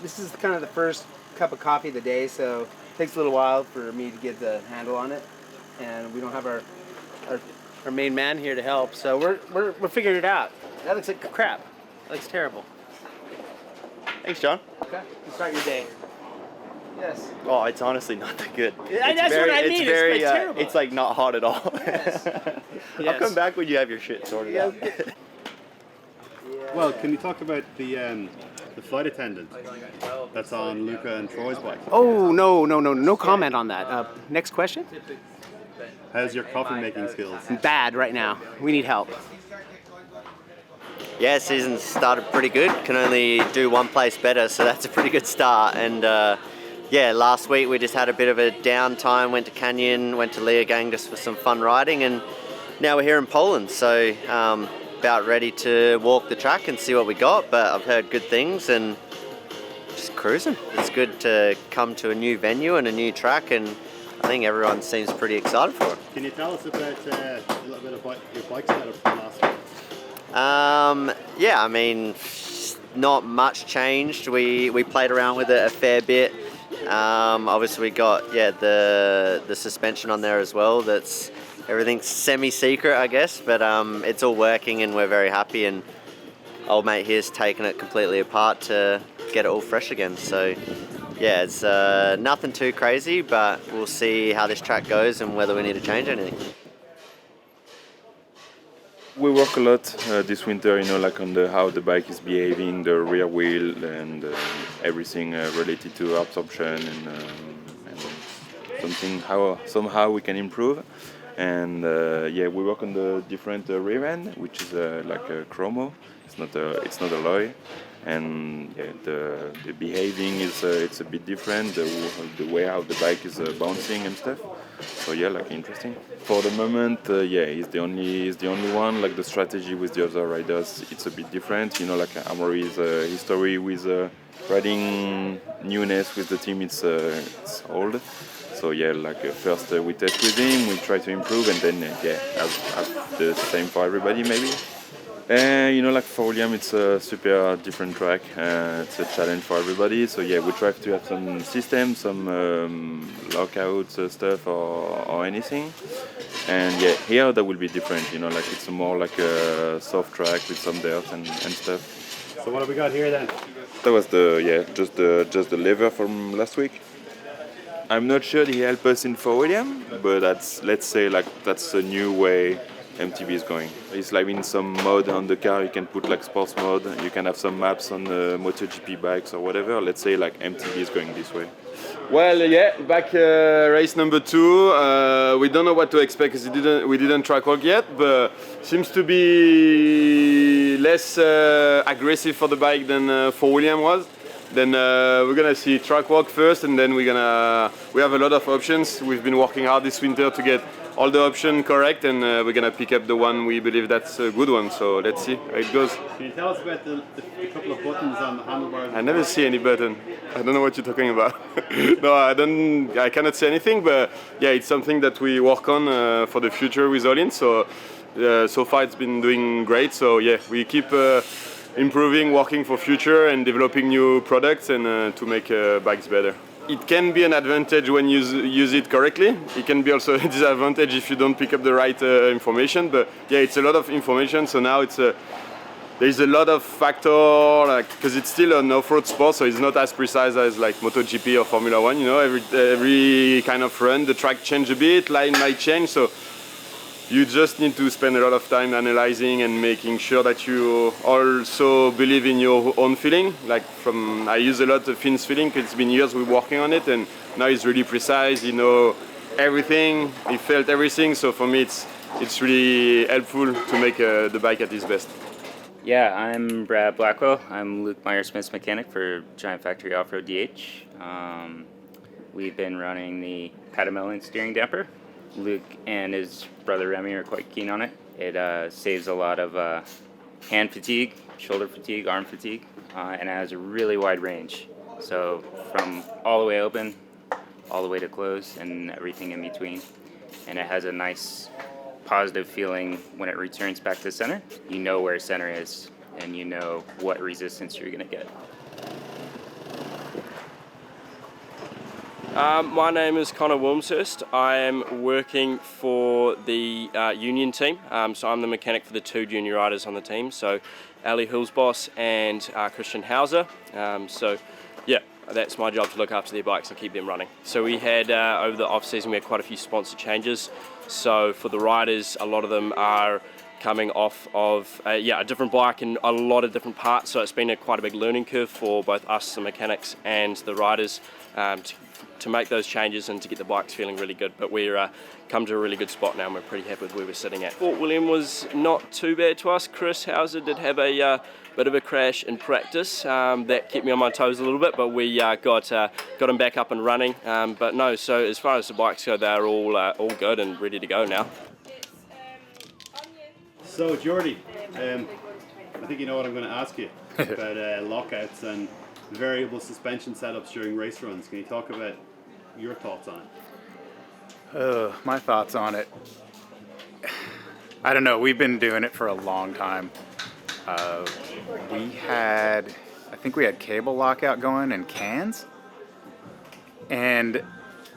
This is kind of the first cup of coffee of the day, so it takes a little while for me to get the handle on it, and we don't have our main man here to help, so we're figuring it out. That looks like crap. That looks terrible. Thanks, John. Okay, you start your day. Yes. Oh, it's honestly not that good. That's what I mean. It's terrible. It's like not hot at all. Yes. I'll come back when you have your shit sorted out. Well, can you talk about the flight attendant that's on Luca and Troy's bike? Oh, no comment on that. Next question? How's your coffee making skills? Bad right now. We need help. Yeah, season started pretty good. Can only do one place better, so that's a pretty good start. And yeah, last week we just had a bit of a downtime, went to Canyon, went to Leogang just for some fun riding, and now we're here in Poland, so about ready to walk the track and see what we got, but I've heard good things and just cruising. It's good to come to a new venue and a new track, and I think everyone seems pretty excited for it. Can you tell us about a little bit about your bike setup from last week? Yeah, I mean, not much changed. We played around with it a fair bit. Obviously we got the suspension on there as well. That's everything's semi-secret, I guess, but it's all working and we're very happy. And old mate here's taken it completely apart to get it all fresh again. So yeah, it's nothing too crazy, but we'll see how this track goes and whether we need to change anything. We work a lot this winter, like on how the bike is behaving, the rear wheel, and everything related to absorption, and somehow we can improve. And yeah, we work on the different rear end, which is like a chromo. It's not alloy, and yeah, the behaving is it's a bit different. The way how the bike is bouncing and stuff. So yeah, like interesting. For the moment, yeah, he's the only one. Like the strategy with the other riders, it's a bit different. Like Amory's history with riding newness with the team, it's old. So yeah, like first we test with him, we try to improve, and then yeah, have the same for everybody maybe. Like for William, it's a super different track. It's a challenge for everybody. So yeah, we try to have some system, some lockouts stuff or anything. And yeah, here that will be different. Like it's more like a soft track with some dirt and stuff. So what have we got here then? That was just the lever from last week. I'm not sure he helped us in for William, but let's say that's a new way MTB is going. It's like in some mode on the car, you can put like sports mode, you can have some maps on the MotoGP bikes or whatever. Let's say like MTB is going this way. Well, yeah, back race number 2. We don't know what to expect because we didn't track walk yet, but seems to be less aggressive for the bike than for William was. Then we're gonna see track walk first, and then we have a lot of options. We've been working hard this winter to get all the options correct, and we're gonna pick up the one we believe that's a good one. So let's see how it goes. Can you tell us about the couple of buttons on the handlebars? I never see any button. I don't know what you're talking about. No, I cannot say anything, but yeah, it's something that we work on for the future with Olin. So so far it's been doing great. So yeah, we keep improving, working for future and developing new products and to make bikes better. It can be an advantage when you use it correctly. It can be also a disadvantage if you don't pick up the right information. But yeah, it's a lot of information. So now there's a lot of factor, because it's still an off-road sport, so it's not as precise as like MotoGP or Formula One. Every kind of run, the track change a bit, line might change. So you just need to spend a lot of time analyzing and making sure that you also believe in your own feeling. I use a lot of Finn's feeling because it's been years we're working on it, and now it's really precise. Everything. He felt everything. So for me, it's really helpful to make the bike at its best. Yeah, I'm Brad Blackwell. I'm Luke Meyer-Smith's mechanic for Giant Factory Off-Road DH. We've been running the Patamelon steering damper. Luke and his brother Remy are quite keen on it. It saves a lot of hand fatigue, shoulder fatigue, arm fatigue, and it has a really wide range. So from all the way open, all the way to close, and everything in between. And it has a nice positive feeling when it returns back to center. You know where center is, and you know what resistance you're going to get. My name is Connor Wilmshurst. I am working for the union team, so I'm the mechanic for the 2 junior riders on the team, so Ali Hulsboss and Christian Hauser. So yeah, that's my job, to look after their bikes and keep them running. So we had, over the off-season, we had quite a few sponsor changes. So for the riders, a lot of them are coming off of a different bike and a lot of different parts, so it's been quite a big learning curve for both us, the mechanics, and the riders to make those changes and to get the bikes feeling really good. But we're come to a really good spot now and we're pretty happy with where we're sitting at. Fort William was not too bad to us. Chris Hauser did have a bit of a crash in practice that kept me on my toes a little bit, but we got him back up and running. But no, so as far as the bikes go, they're all good and ready to go now. So Jordy, I think you know what I'm going to ask you about lockouts and variable suspension setups during race runs. Can you talk about your thoughts on it? My thoughts on it. I don't know. We've been doing it for a long time. I think we had cable lockout going in cans, and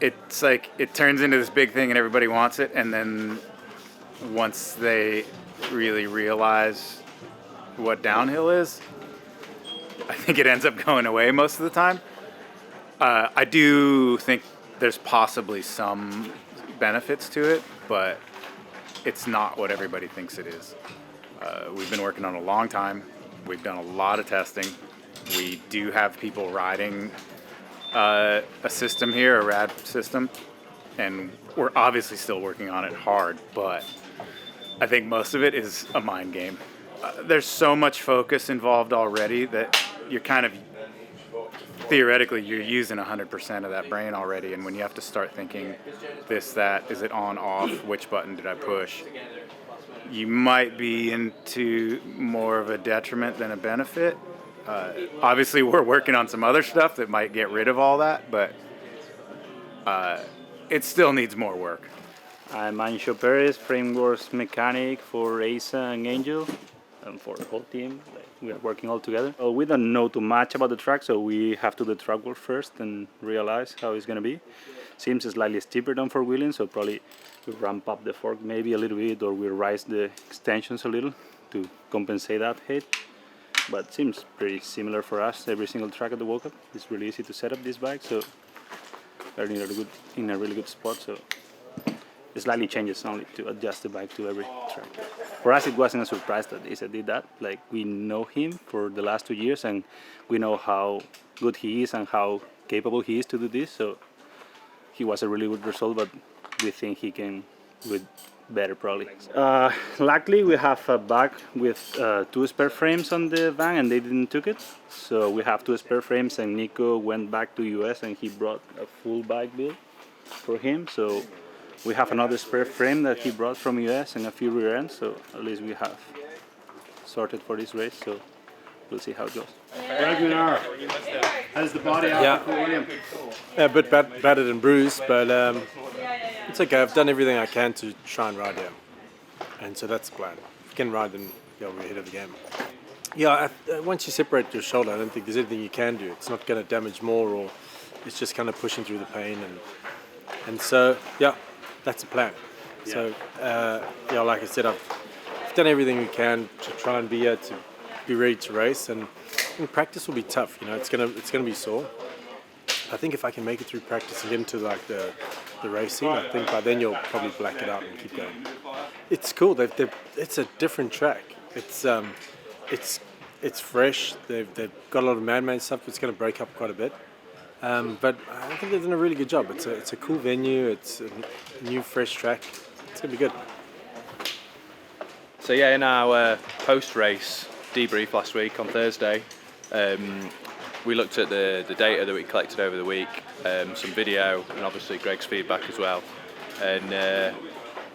it's like it turns into this big thing and everybody wants it, and then once they really realize what downhill is, I think it ends up going away most of the time. I do think there's possibly some benefits to it, but it's not what everybody thinks it is. We've been working on it a long time. We've done a lot of testing. We do have people riding a system here, a RAD system, and we're obviously still working on it hard, but I think most of it is a mind game. There's so much focus involved already that you're kind of, theoretically, you're using 100% of that brain already, and when you have to start thinking this, that, is it on, off, which button did I push, you might be into more of a detriment than a benefit. Obviously, we're working on some other stuff that might get rid of all that, but it still needs more work. I'm Ancho Perez, frameworks mechanic for ASA and Angel, and for the whole team. We are working all together. We don't know too much about the track, so we have to do the track work first and realize how it's going to be. Seems slightly steeper than Fort William, so probably we ramp up the fork maybe a little bit, or we raise the extensions a little to compensate that height. But seems pretty similar for us. Every single track at the World Cup. It's really easy to set up this bike, so they're in a really good spot. So it slightly changes only to adjust the bike to every track. For us, it wasn't a surprise that Isa did that. Like, we know him for the last 2 years, and we know how good he is and how capable he is to do this. So he was a really good result, but we think he can do it better probably. Luckily, we have a bike with 2 spare frames on the van, and they didn't took it. So we have 2 spare frames, and Nico went back to US and he brought a full bike build for him. So we have another spare frame that he brought from US and a few rear ends, so at least we have sorted for this race, so we'll see how it goes. Ragnar, how's the body out for William? Yeah, a bit battered and bruised, but it's okay. I've done everything I can to try and ride here, and so that's the plan. If you can ride, then we're ahead of the game. Yeah, once you separate your shoulder, I don't think there's anything you can do. It's not going to damage more, or it's just kind of pushing through the pain, and so yeah. That's the plan. Yeah. So, like I said, I've done everything we can to try and be here to be ready to race, and practice will be tough. It's gonna be sore. I think if I can make it through practice and get into like the racing, I think by then you'll probably black it out and keep going. It's cool. It's a different track. It's fresh. They've got a lot of man-made stuff. It's going to break up quite a bit. But I think they've done a really good job. It's a cool venue. It's a new, fresh track. It's going to be good. So yeah, in our post-race debrief last week on Thursday, we looked at the data that we collected over the week, some video, and obviously Greg's feedback as well. And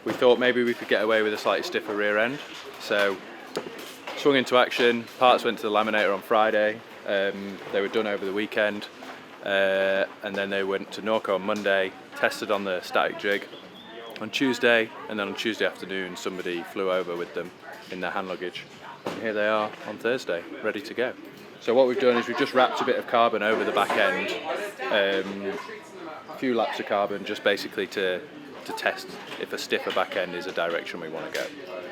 we thought maybe we could get away with a slightly stiffer rear end. So swung into action. Parts went to the laminator on Friday. They were done over the weekend. And then they went to Norco on Monday, tested on the static jig on Tuesday, and then on Tuesday afternoon somebody flew over with them in their hand luggage. And here they are on Thursday, ready to go. So what we've done is we've just wrapped a bit of carbon over the back end few laps of carbon just basically to test if a stiffer back end is a direction we want to go.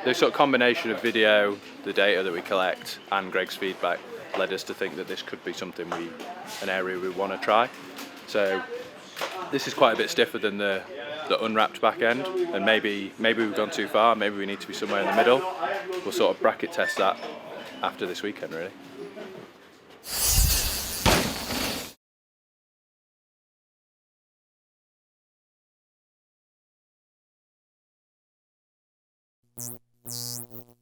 The sort of combination of video, the data that we collect, and Greg's feedback led us to think that this could be something an area we want to try. So this is quite a bit stiffer than the unwrapped back end, and maybe we've gone too far. Maybe we need to be somewhere in the middle. We'll sort of bracket test that after this weekend, really. You